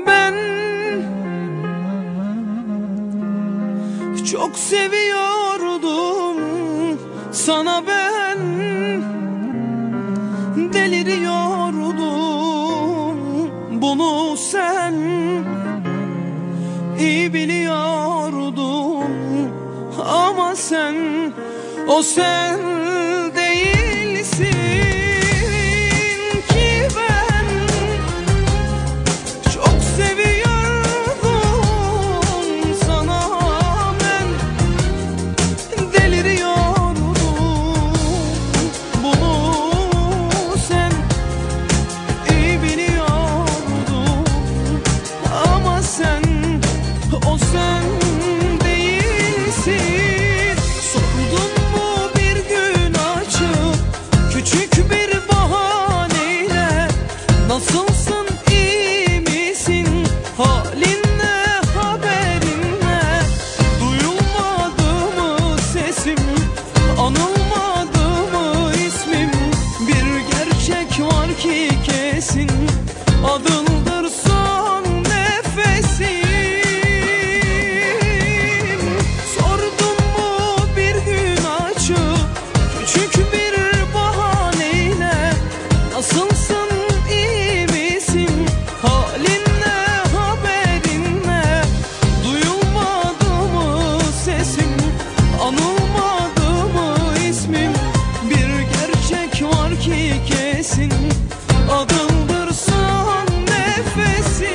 Ben çok seviyordum, sana ben deliriyordum. Bunu sen iyi biliyordun, ama sen, o sen değilsin ki. Ben çok seviyordum, sana ben deliriyordum. Bunu sen iyi biliyordun, ama sen, o sen değilsin. Sordun mu bir gün açıp küçük bir bahaneyle, nasılsın, iyi misin, halin ne, haberin ne? Duyulmadı mı sesim, anılmadı mı ismim? Bir gerçek var ki kesin, adındır son nefesim. Sordun mu bir gün açıp küçük bir bahaneyle, nasılsın, iyi misin, halin ne, haberin ne? Duyulmadı mı sesim, anılmadı mı ismim? Bir gerçek var ki kesin, adındır son nefesim.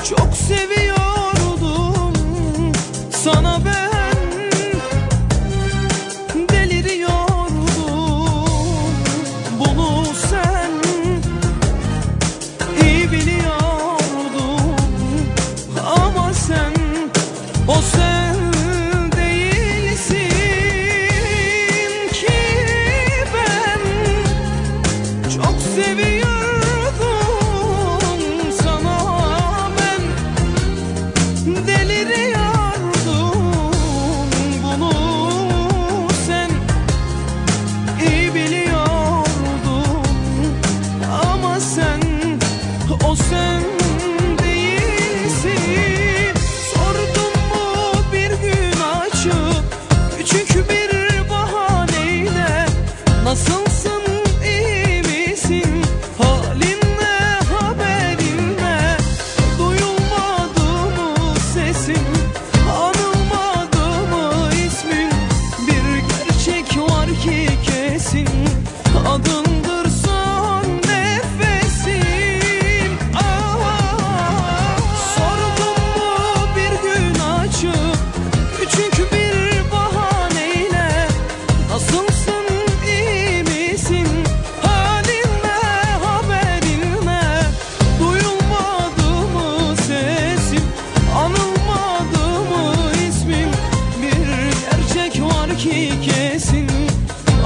Çok seviyordum, sana ben deliriyordum. Bunu sen iyi biliyordun, ama sen, o sen değilsin ki. Ben çok seviyordum, sana ben deliriyordum. Bunu sen iyi biliyordun, ama sen, o sen değilsin. Sordun mu bir gün açıp küçük bir bahaneyle, nasılsın, iyi misin, halin ne, haberin ne? Duyulmadı mı sesim, anılmadı mı ismin? Bir gerçek var ki kesin, adındır son nefesim. Sordun mu bir gün açıp küçük bir bahaneyle, nasılsın, iyi misin, halin ne, haberin ne? Duyulmadı mı sesim, anılmadı mı ismim? Bir gerçek var ki kesin,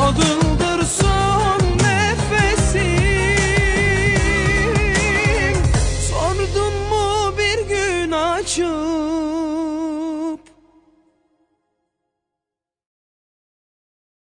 adındır son nefesim. açıp